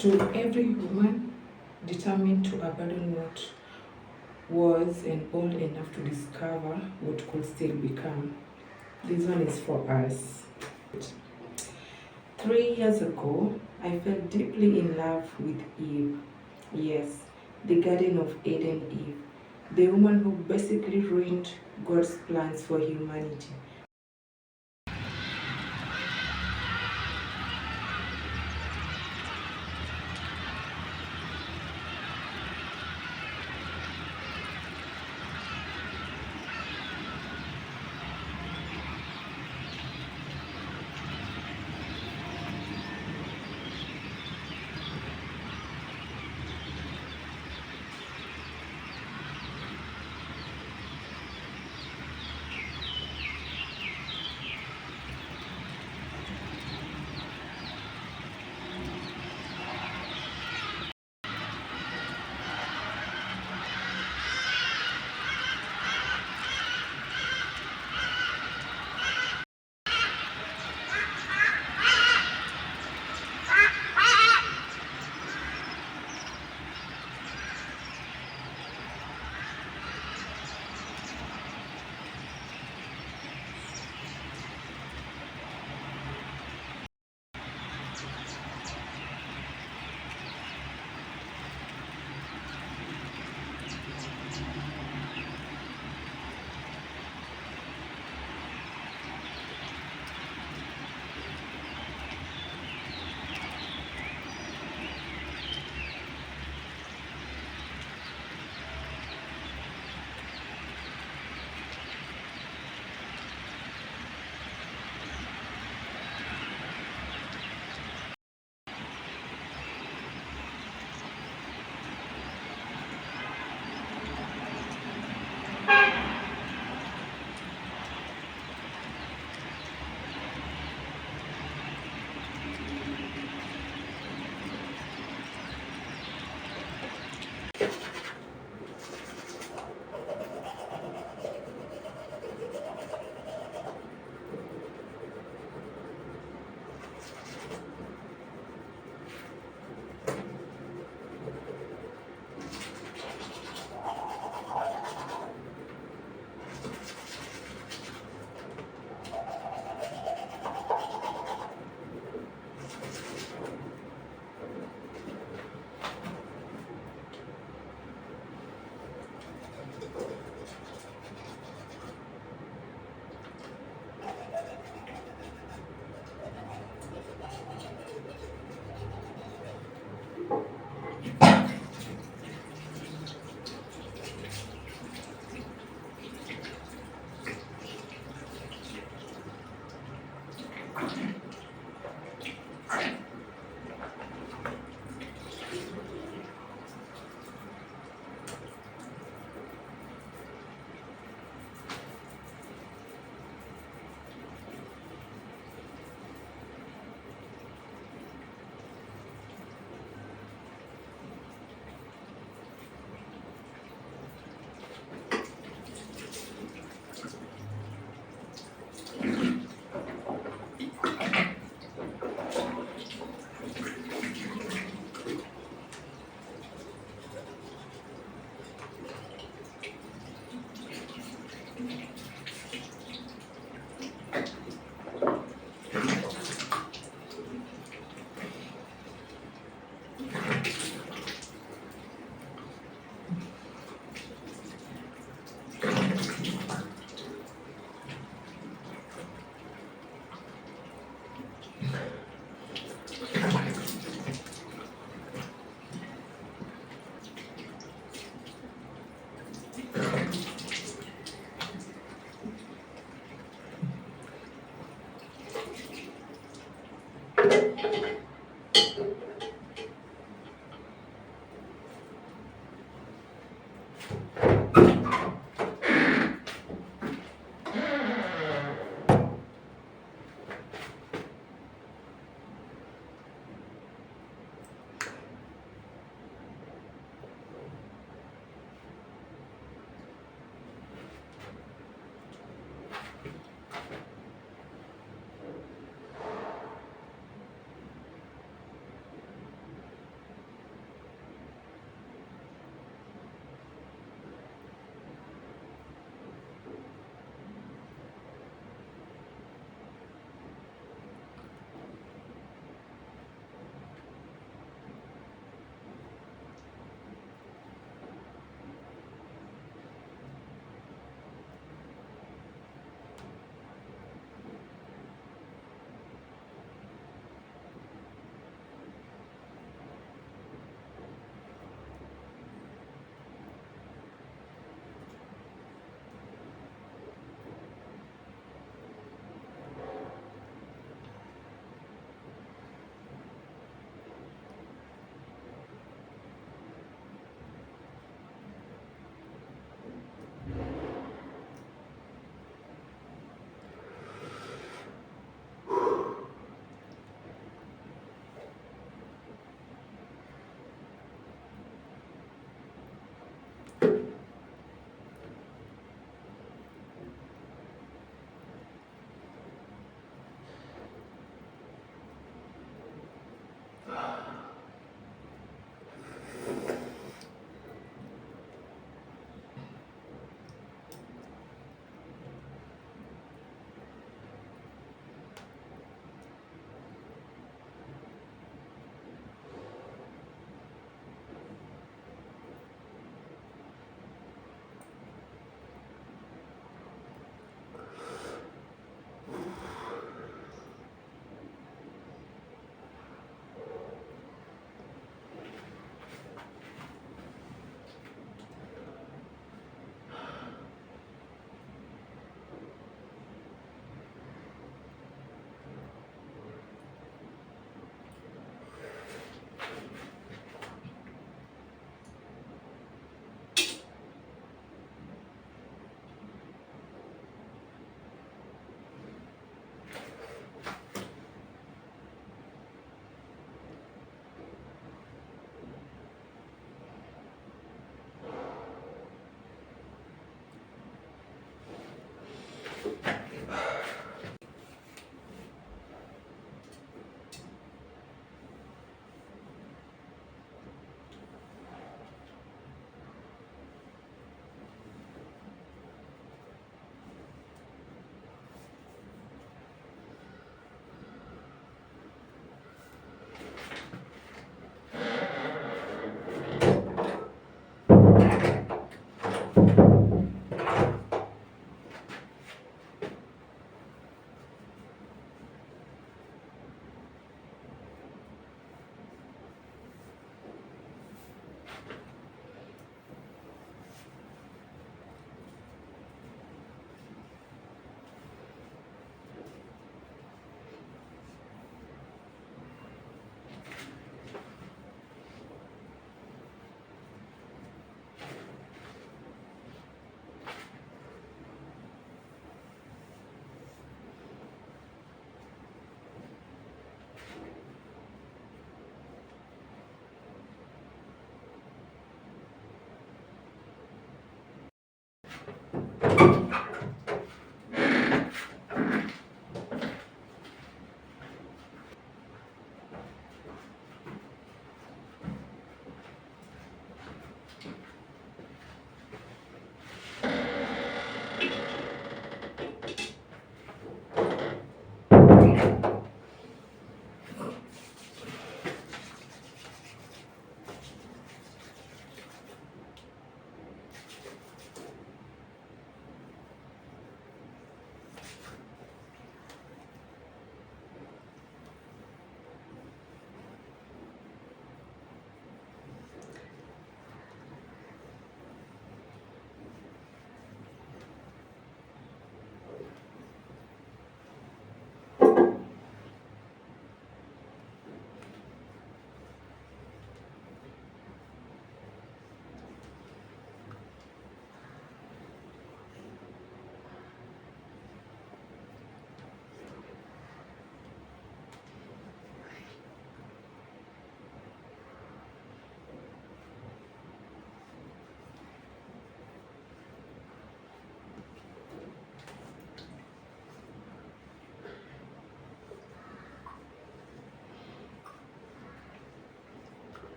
To every woman determined to abandon what was and old enough to discover what could still become, this one is for us. 3 years ago, I fell deeply in love with Eve. Yes, the Garden of Eden Eve, the woman who basically ruined God's plans for humanity.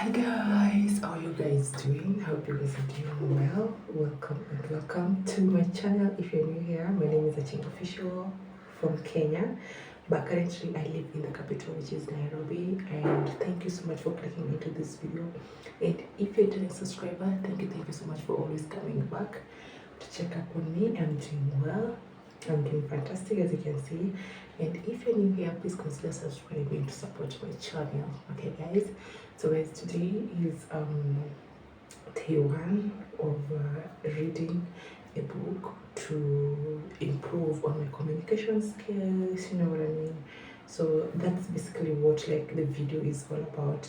Hi guys, how are you guys doing? Hope you guys are doing well. Welcome and welcome to my channel. If you're new here, my name is Aching Official from Kenya, but currently I live in the capital, which is Nairobi. And thank you so much for clicking into this video. And if you're a subscriber, thank you so much for always coming back to check up on me. I'm doing well. I'm doing fantastic, as you can see. And if you're new here, please consider subscribing to support my channel. Okay guys, so guys, today is day one of reading a book to improve on my communication skills, you know what I mean? So that's basically what like the video is all about,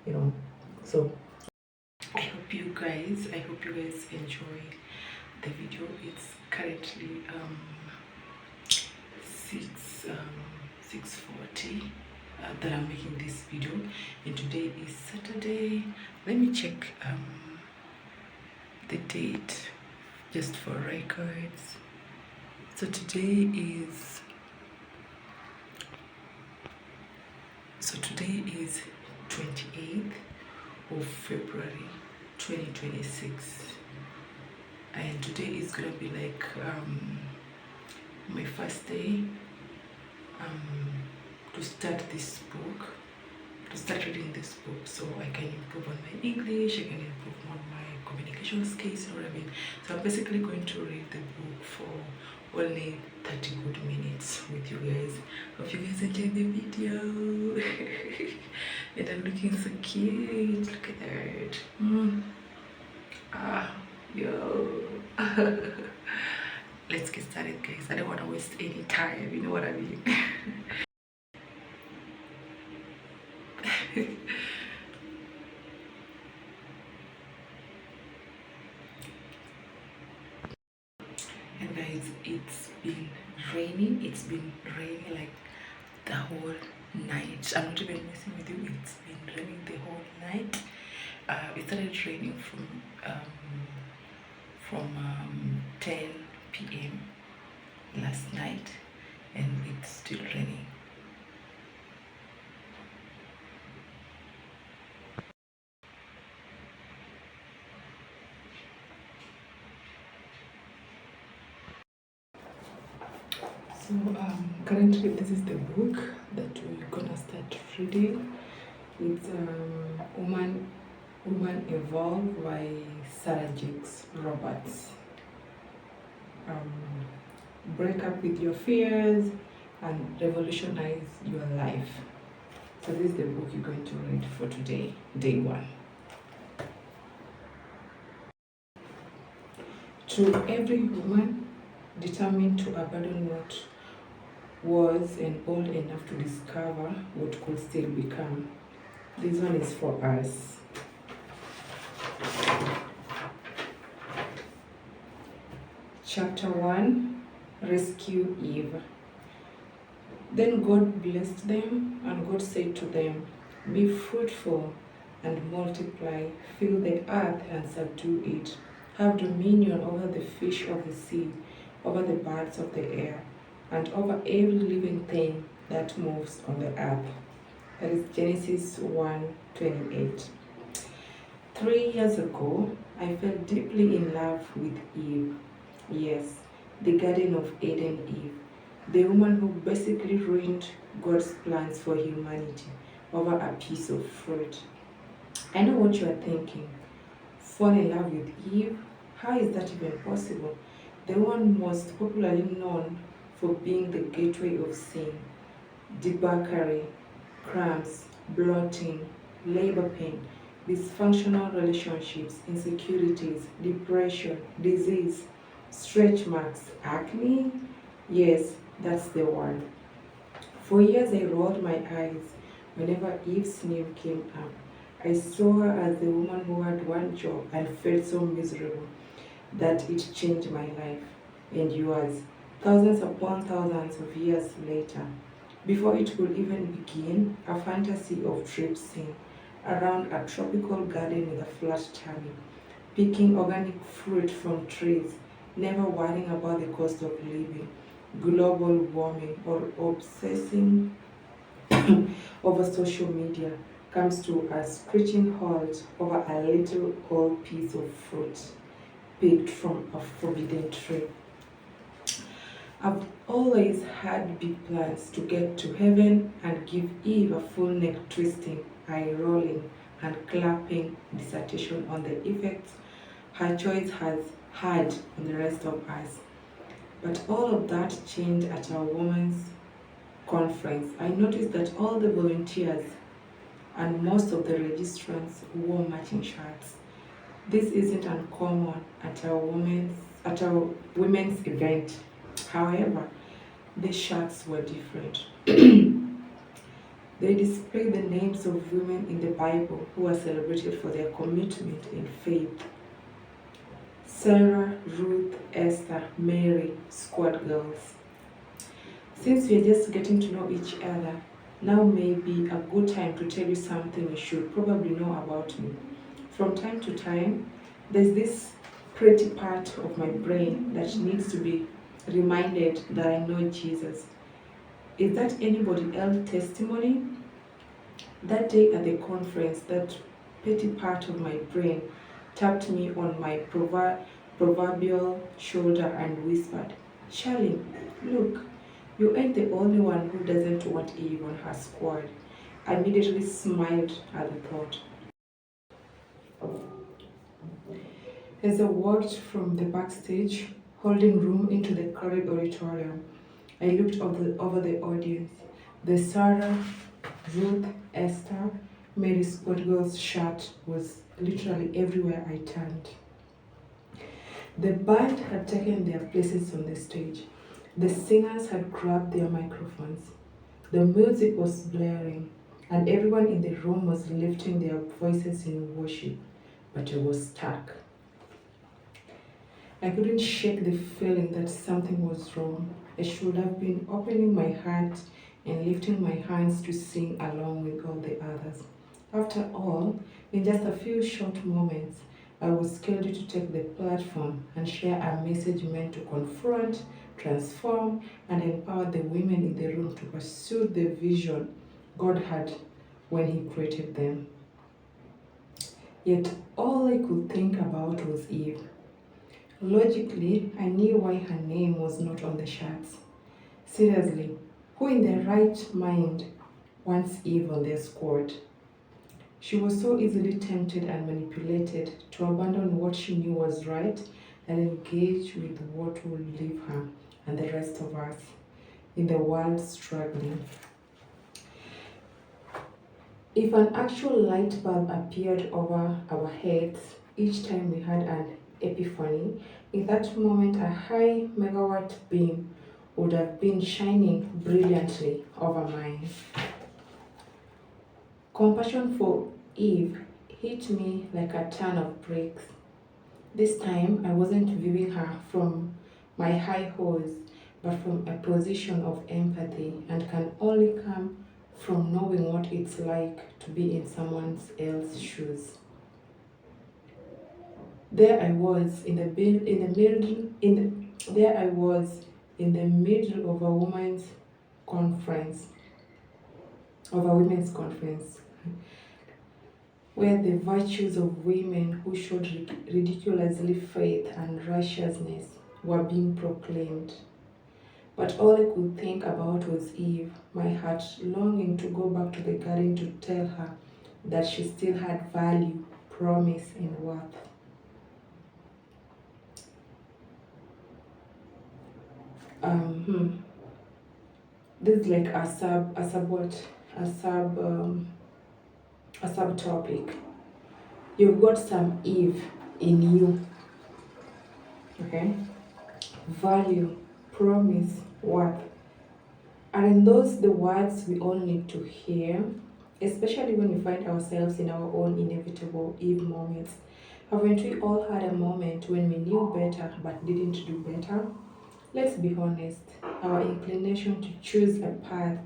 you know. So I hope you guys enjoy the video. It's currently 6:40 that I'm making this video, and today is Saturday. Let me check the date just for records. So today is 28th of February 2026, and today is gonna be like my first day to start reading this book, so I can improve on my English, I can improve on my communication skills, you know what I mean? So I'm basically going to read the book for only 30 good minutes with you guys. Hope you guys enjoy the video. And I'm looking so cute. Look at that. Yo. Let's get started, guys. I don't want to waste any time, you know what I mean? And guys, it's been raining like the whole night. I'm not even messing with you. It's been raining the whole night. It started raining from 10 p.m. last night, and it's still raining. So currently this is the book that we're gonna start reading. It's Woman Evolve by Sarah Jakes Roberts. Break up with your fears and revolutionize your life. So this is the book you're going to read for today, day one. To every woman determined to abandon what was and old enough to discover what could still become, this one is for us. Chapter 1, Rescue Eve. Then God blessed them, and God said to them, "Be fruitful and multiply, fill the earth and subdue it. Have dominion over the fish of the sea, over the birds of the air, and over every living thing that moves on the earth." That is Genesis 1:28. 3 years ago, I fell deeply in love with Eve. Yes, the Garden of Eden Eve. The woman who basically ruined God's plans for humanity over a piece of fruit. I know what you are thinking. Fall in love with Eve? How is that even possible? The one most popularly known for being the gateway of sin, debauchery, cramps, bloating, labor pain, dysfunctional relationships, insecurities, depression, disease, stretch marks, acne? Yes, that's the one. For years I rolled my eyes whenever Eve's name came up. I saw her as the woman who had one job and felt so miserable that it changed my life and yours, thousands upon thousands of years later. Before it could even begin, a fantasy of traipsing around a tropical garden with a flat tummy, picking organic fruit from trees, never worrying about the cost of living, global warming, or obsessing over social media, comes to a screeching halt over a little old piece of fruit picked from a forbidden tree. I've always had big plans to get to heaven and give Eve a full neck twisting, eye rolling, and clapping dissertation on the effects her choice has had on the rest of us. But all of that changed at our women's conference. I noticed that all the volunteers and most of the registrants wore matching shirts. This isn't uncommon at our women's event. However, the shirts were different. They displayed the names of women in the Bible who were celebrated for their commitment in faith. Sarah, Ruth, Esther, Mary, squad girls. Since we are just getting to know each other, now may be a good time to tell you something you should probably know about me. From time to time, there's this pretty part of my brain that needs to be reminded that I know Jesus. Is that anybody else's testimony? That day at the conference, that petty part of my brain tapped me on my proverbial shoulder and whispered, Charlie, look, you ain't the only one who doesn't want Eve on her squad. I immediately smiled at the thought. As I walked from the backstage, holding room into the crowded auditorium, I looked over the audience. The Sarah, Ruth, Esther, Mary Squad Girls shirt was literally everywhere I turned. The band had taken their places on the stage. The singers had grabbed their microphones. The music was blaring, and everyone in the room was lifting their voices in worship, but I was stuck. I couldn't shake the feeling that something was wrong. I should have been opening my heart and lifting my hands to sing along with all the others. After all, in just a few short moments, I was scheduled to take the platform and share a message meant to confront, transform, and empower the women in the room to pursue the vision God had when He created them. Yet all I could think about was Eve. Logically, I knew why her name was not on the shirts. Seriously, who in their right mind wants Eve on their squad? She was so easily tempted and manipulated to abandon what she knew was right and engage with what would leave her and the rest of us in the world struggling. If an actual light bulb appeared over our heads each time we had an epiphany, in that moment a high megawatt beam would have been shining brilliantly over mine. Compassion for Eve hit me like a ton of bricks. This time I wasn't viewing her from my high horse, but from a position of empathy, and can only come from knowing what it's like to be in someone else's shoes. There I was in the middle of a women's conference, where the virtues of women who showed ridiculously faith and righteousness were being proclaimed. But all I could think about was Eve, my heart longing to go back to the garden to tell her that she still had value, promise, and worth. This is like a subtopic. You've got some Eve in you, okay? Value, promise, worth. Aren't those the words we all need to hear? Especially when we find ourselves in our own inevitable Eve moments. Haven't we all had a moment when we knew better but didn't do better? Let's be honest, our inclination to choose a path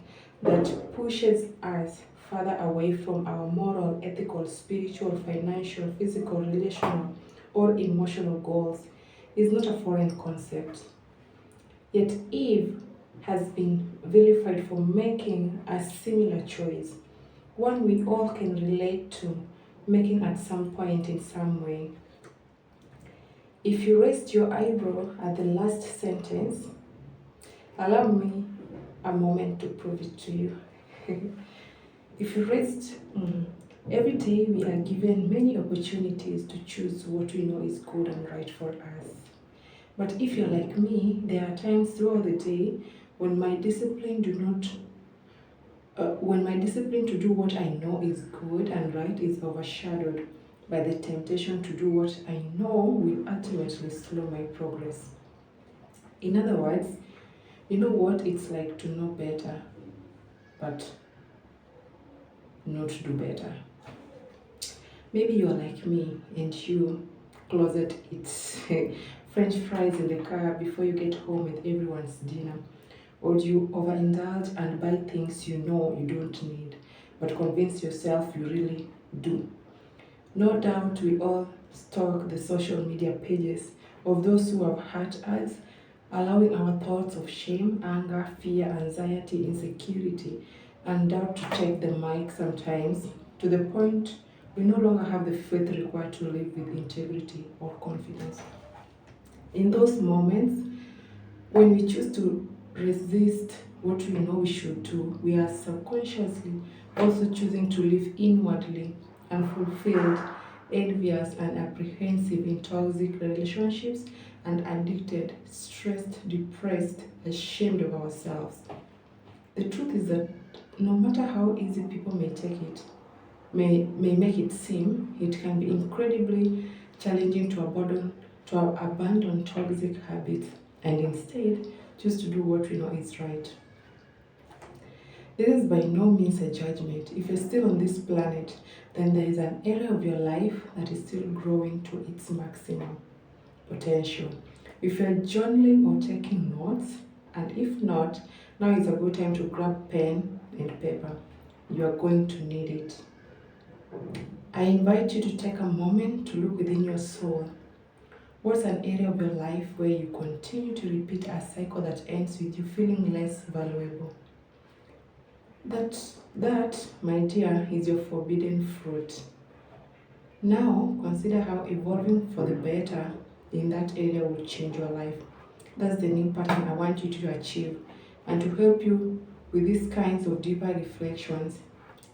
that pushes us further away from our moral, ethical, spiritual, financial, physical, relational, or emotional goals is not a foreign concept. Yet Eve has been vilified for making a similar choice. one we all can relate to, making at some point in some way. If you raised your eyebrow at the last sentence, allow me a moment to prove it to you. If you raised, every day we are given many opportunities to choose what we know is good and right for us. But if you're like me, there are times throughout the day when my discipline to do what I know is good and right is overshadowed by the temptation to do what I know will ultimately slow my progress. In other words, you know what it's like to know better, but not do better. Maybe you're like me and you closet eat French fries in the car before you get home with everyone's dinner. Or do you overindulge and buy things you know you don't need, but convince yourself you really do? No doubt we all stalk the social media pages of those who have hurt us, allowing our thoughts of shame, anger, fear, anxiety, insecurity, and doubt to take the mic sometimes, to the point we no longer have the faith required to live with integrity or confidence. In those moments, when we choose to resist what we know we should do, we are subconsciously also choosing to live inwardly, unfulfilled, envious, and apprehensive in toxic relationships, and addicted, stressed, depressed, ashamed of ourselves. The truth is that no matter how easy people may take it, may make it seem, it can be incredibly challenging to abandon toxic habits and instead choose to do what we know is right. This is by no means a judgment. If you're still on this planet, then there is an area of your life that is still growing to its maximum potential. If you're journaling or taking notes, and if not, now is a good time to grab pen and paper. You are going to need it. I invite you to take a moment to look within your soul. What's an area of your life where you continue to repeat a cycle that ends with you feeling less valuable? That, my dear, is your forbidden fruit. Now, consider how evolving for the better in that area will change your life. That's the new pattern I want you to achieve. And to help you with these kinds of deeper reflections,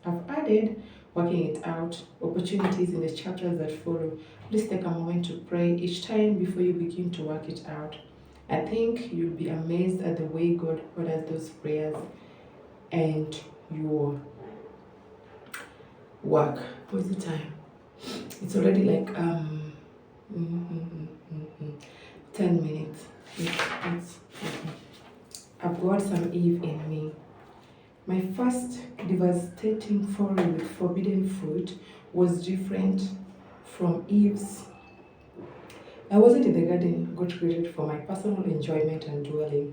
I've added working it out opportunities in the chapters that follow. Please take a moment to pray each time before you begin to work it out. I think you'll be amazed at the way God orders those prayers and your work. What's the time? It's already like 10 minutes. I've got some Eve in me. My first devastating foray with forbidden fruit was different from Eve's. I wasn't in the garden God created for my personal enjoyment and dwelling.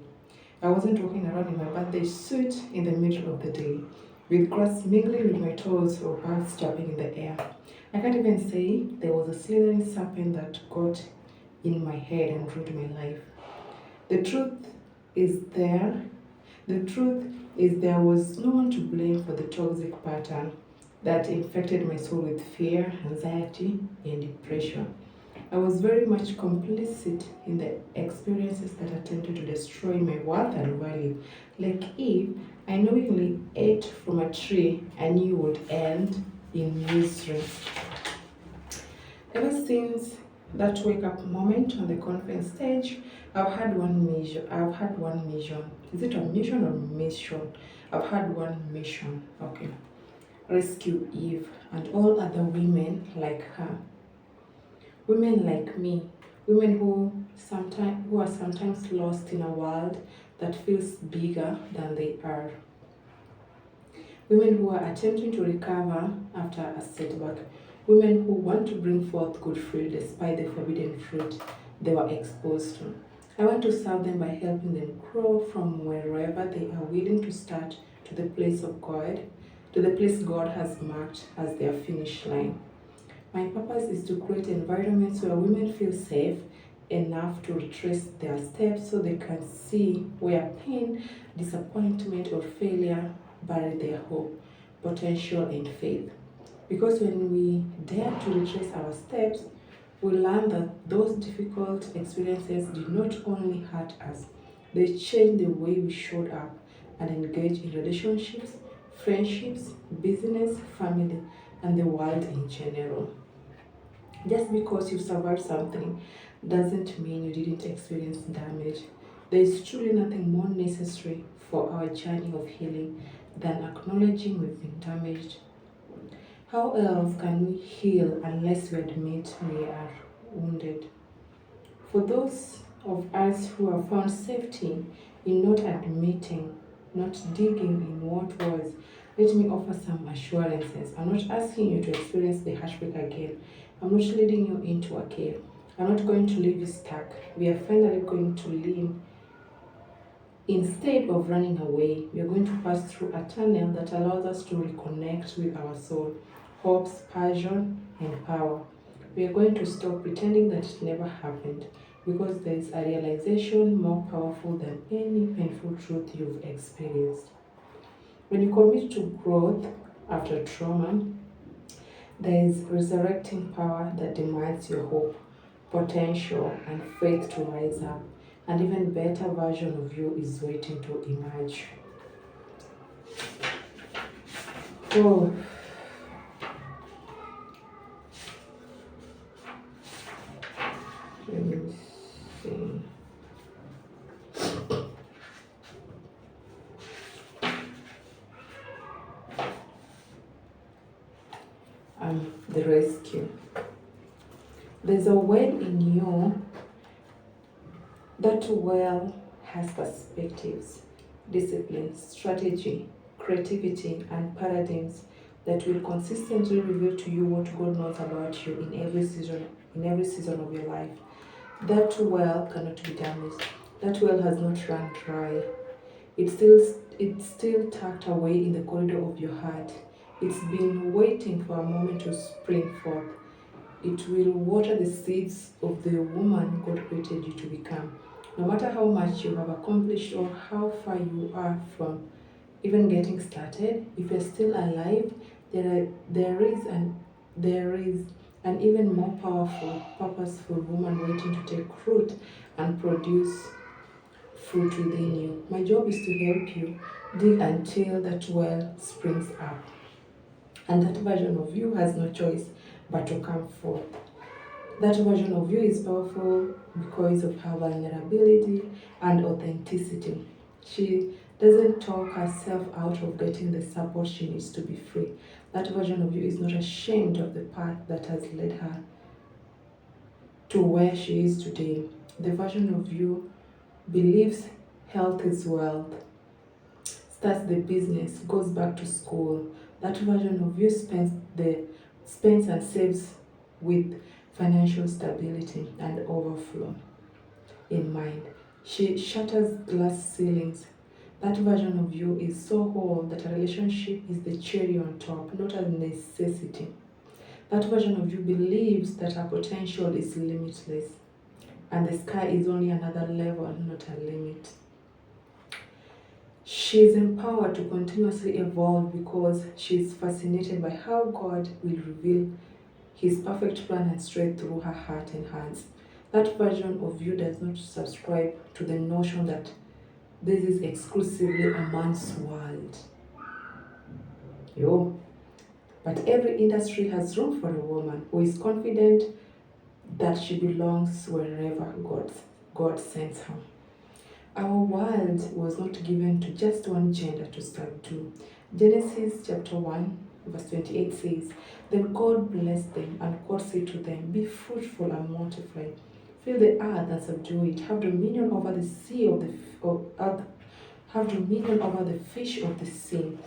I wasn't walking around in my birthday suit in the middle of the day, with grass mingling with my toes or birds jumping in the air. I can't even say there was a slithering serpent that got in my head and ruined my life. The truth is there was no one to blame for the toxic pattern that infected my soul with fear, anxiety, and depression. I was very much complicit in the experiences that attempted to destroy my worth and value. Like Eve, I knowingly ate from a tree I knew would end in misery. Ever since that wake up moment on the conference stage, I've had one mission. Is it a mission or mission? I've had one mission. Okay. Rescue Eve and all other women like her. Women like me. Women who are sometimes lost in a world that feels bigger than they are. Women who are attempting to recover after a setback. Women who want to bring forth good fruit despite the forbidden fruit they were exposed to. I want to serve them by helping them grow from wherever they are willing to start to the place of God, to the place God has marked as their finish line. My purpose is to create environments where women feel safe enough to retrace their steps so they can see where pain, disappointment, or failure bury their hope. potential, and faith. Because when we dare to retrace our steps, we learn that those difficult experiences did not only hurt us, they changed the way we showed up and engaged in relationships, friendships, business, family, and the world in general. Just because you survived something doesn't mean you didn't experience damage. There is truly nothing more necessary for our journey of healing than acknowledging we've been damaged. How else can we heal unless we admit we are wounded? For those of us who have found safety in not admitting, not digging in what was, let me offer some assurances. I'm not asking you to experience the heartbreak again. I'm not leading you into a cave. I'm not going to leave you stuck. We are finally going to lean. Instead of running away, we are going to pass through a tunnel that allows us to reconnect with our soul, hopes, passion, and power. We are going to stop pretending that it never happened because there is a realization more powerful than any painful truth you've experienced. When you commit to growth after trauma, there is resurrecting power that demands your hope, potential, and faith to rise up. An even better version of you is waiting to emerge. Oh, let me see. The rescue. There's a well in you. That well has perspectives, discipline, strategy, creativity, and paradigms that will consistently reveal to you what God knows about you in every season of your life. That well cannot be damaged. That well has not run dry. It's still tucked away in the corridor of your heart. It's been waiting for a moment to spring forth. It will water the seeds of the woman God created you to become. No matter how much you have accomplished or how far you are from even getting started, if you're still alive, there is an even more powerful, purposeful woman waiting to take root and produce fruit within you. My job is to help you dig until that well springs up. And that version of you has no choice but to come forth. That version of you is powerful because of her vulnerability and authenticity. She doesn't talk herself out of getting the support she needs to be free. That version of you is not ashamed of the path that has led her to where she is today. The version of you believes health is wealth, starts the business, goes back to school. That version of you spends and saves with financial stability and overflow in mind. She shatters glass ceilings. That version of you is so whole that a relationship is the cherry on top, not a necessity. That version of you believes that her potential is limitless and the sky is only another level, not a limit. She is empowered to continuously evolve because she is fascinated by how God will reveal His perfect plan and straight through her heart and hands. That version of you does not subscribe to the notion that this is exclusively a man's world. Yo. But every industry has room for a woman who is confident that she belongs wherever God sends her. Our world was not given to just one gender to subdue. Genesis chapter 1, verse 28 says, Then God blessed them, and God said to them, Be fruitful and multiply. Fill the earth and subdue it. Have dominion over the sea have dominion over the fish of the sea,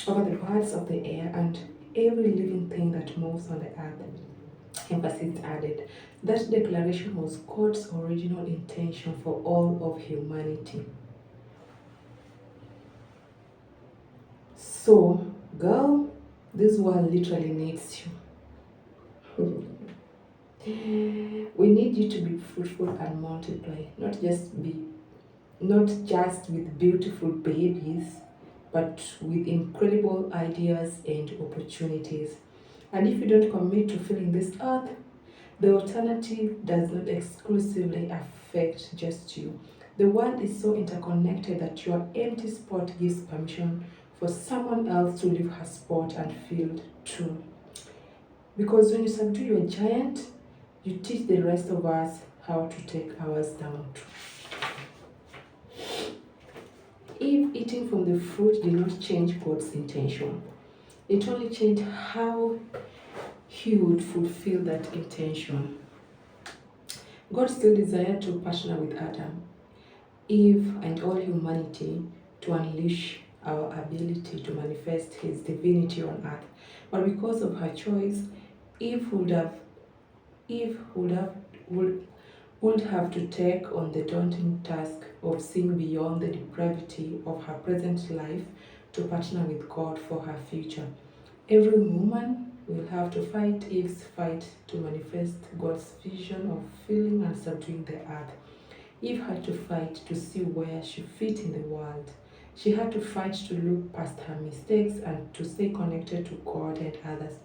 over the birds of the air, and every living thing that moves on the earth. Emphasis added. That declaration was God's original intention for all of humanity. So, girl, this world literally needs you. We need you to be fruitful and multiply, not just with beautiful babies, but with incredible ideas and opportunities. And if you don't commit to filling this earth, the alternative does not exclusively affect just you. The world is so interconnected that your empty spot gives permission for someone else to leave her spot and fill too. Because when you subdue your giant, you teach the rest of us how to take ours down too. Eve eating from the fruit did not change God's intention. It only changed how he would fulfill that intention. God still desired to partner with Adam, Eve, and all humanity to unleash our ability to manifest his divinity on earth. But because of her choice, Eve would have Eve would have to take on the daunting task of seeing beyond the depravity of her present life to partner with God for her future. Every woman will have to fight Eve's fight to manifest God's vision of filling and subduing the earth. Eve had to fight to see where she fit in the world. She had to fight to look past her mistakes and to stay connected to God and others.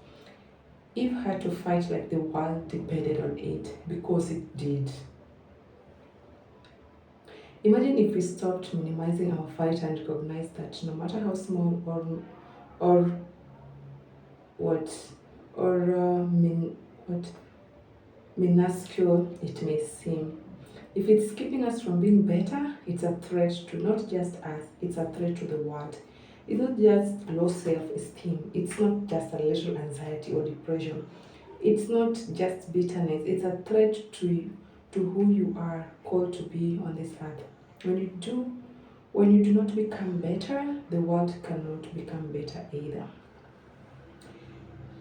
Eve had to fight like the world depended on it, because it did. Imagine if we stopped minimizing our fight and recognized that no matter how small or what what minuscule it may seem, if it's keeping us from being better, it's a threat to not just us, it's a threat to the world. It's not just low self-esteem, it's not just a little anxiety or depression, it's not just bitterness, it's a threat to who you are called to be on this earth. When you do not become better, the world cannot become better either.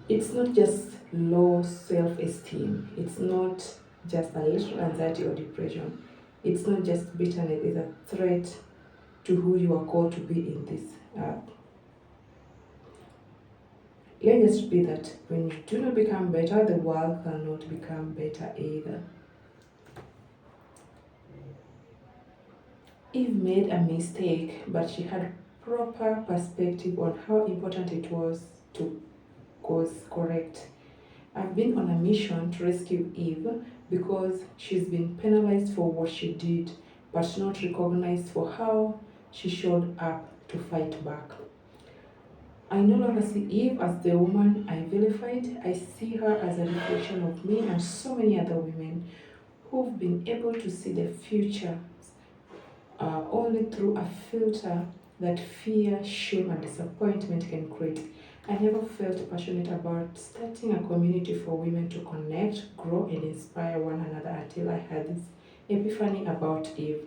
It's not just low self-esteem, it's not just a little anxiety or depression, it's not just bitterness, it's a threat to who you are called to be in this earth. Let us be that when you do not become better, the world cannot become better either. Eve made a mistake, but she had proper perspective on how important it was to course correct. I've been on a mission to rescue Eve because she's been penalized for what she did, but not recognized for how she showed up to fight back. I no longer see Eve as the woman I vilified. I see her as a reflection of me and so many other women who've been able to see the future only through a filter that fear, shame, and disappointment can create. I never felt passionate about starting a community for women to connect, grow, and inspire one another until I had this epiphany about Eve.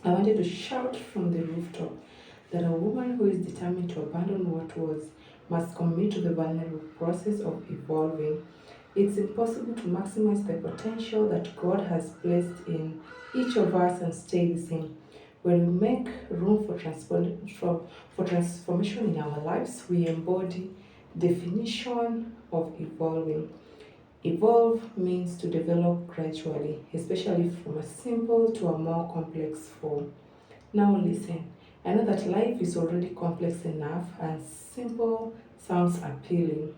I wanted to shout from the rooftop that a woman who is determined to abandon what was must commit to the vulnerable process of evolving. It's impossible to maximize the potential that God has placed in each of us and stay the same. When we make room for transformation in our lives, we embody definition of evolving. Evolve means to develop gradually, especially from a simple to a more complex form. Now listen, I know that life is already complex enough and simple sounds appealing.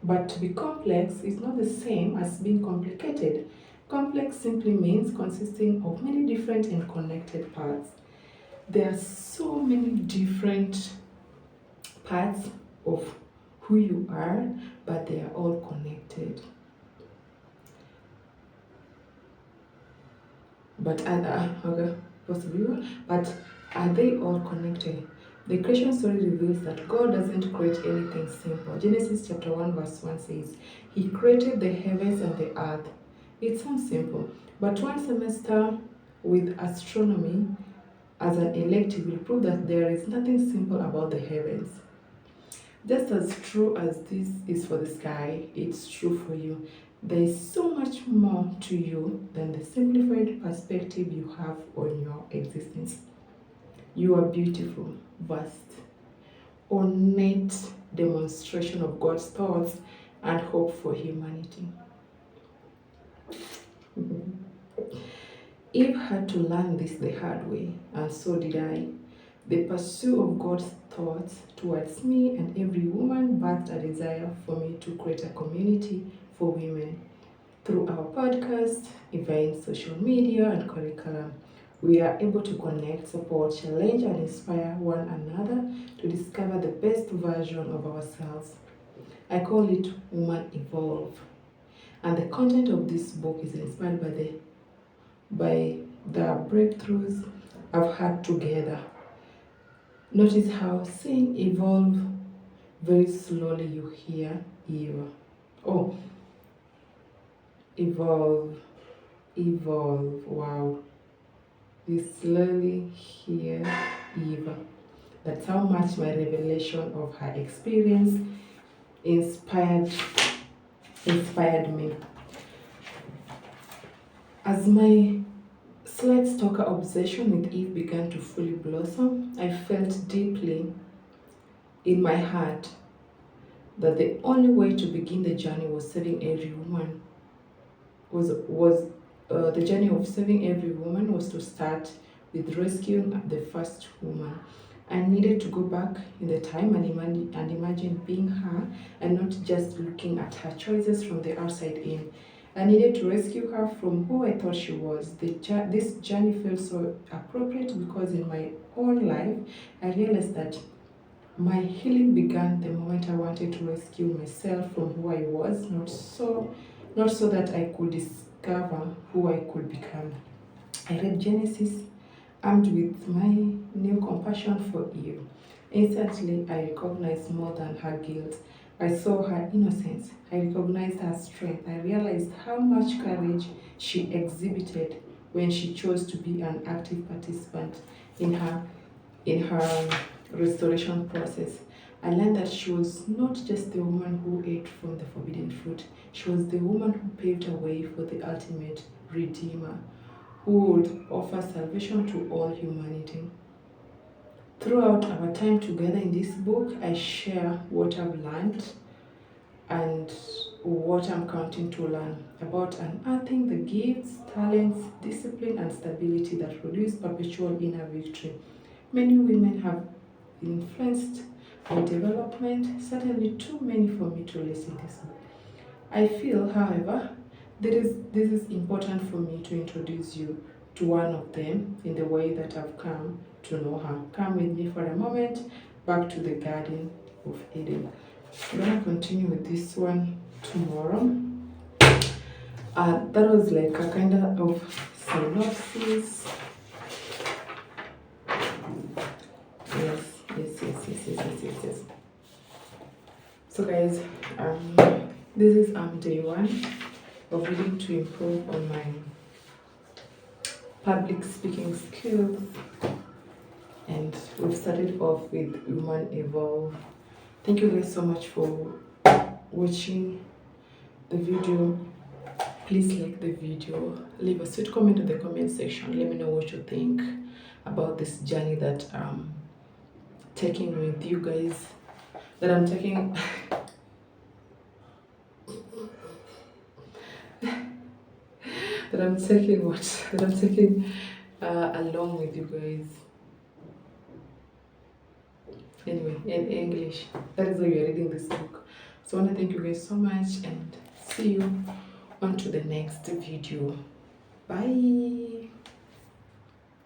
But to be complex is not the same as being complicated. Complex simply means consisting of many different and connected parts. There are so many different parts of who you are, but they are all connected. But are they all connected? The creation story reveals that God doesn't create anything simple. Genesis chapter 1 verse 1 says, He created the heavens and the earth. It sounds simple, but one semester with astronomy as an elective will prove that there is nothing simple about the heavens. Just as true as this is for the sky, it's true for you. There is so much more to you than the simplified perspective you have on your existence. You are beautiful, vast, ornate demonstration of God's thoughts and hope for humanity. Eve had to learn this the hard way, and so did I. The pursuit of God's thoughts towards me and every woman birthed a desire for me to create a community for women. Through our podcast, events, social media, and curriculum, we are able to connect, support, challenge, and inspire one another to discover the best version of ourselves. I call it Woman Evolve. And the content of this book is inspired by the breakthroughs I've had together. Notice how saying evolve very slowly you hear Eva. Oh, evolve, evolve. Wow. You slowly hear Eva. That's how much my revelation of her experience inspired me. As my slight stalker obsession with Eve began to fully blossom, I felt deeply in my heart that the only way to begin the journey was saving every woman the journey of saving every woman was to start with rescuing the first woman. I needed to go back in the time and imagine being her and not just looking at her choices from the outside in. I needed to rescue her from who I thought she was. This journey felt so appropriate because in my own life, I realized that my healing began the moment I wanted to rescue myself from who I was, not so that I could discover who I could become. I read Genesis, armed with my new compassion for Eve. Instantly, I recognized more than her guilt. I saw her innocence. I recognized her strength. I realized how much courage she exhibited when she chose to be an active participant in her restoration process. I learned that she was not just the woman who ate from the forbidden fruit, she was the woman who paved a way for the ultimate Redeemer, who would offer salvation to all humanity. Throughout our time together in this book, I share what I've learned and what I'm counting to learn about unearthing the gifts, talents, discipline, and stability that produce perpetual inner victory. Many women have influenced my development, certainly too many for me to listen to. I feel, however, this is important for me to introduce you to one of them in the way that I've come to know her. Come with me for a moment back to the Garden of Eden. I'm going to continue with this one tomorrow. That was like a kind of synopsis. Yes. So guys, this is day one of reading to improve on my public speaking skills, and we've started off with Woman Evolve. Thank you guys so much for watching the video. Please like the video, leave a sweet comment in the comment section. Let me know what you think about this journey that I'm taking with you guys, that I'm taking that I'm taking along with you guys. Anyway, in English, that is why you're reading this book. So I want to thank you guys so much and see you on to the next video. Bye.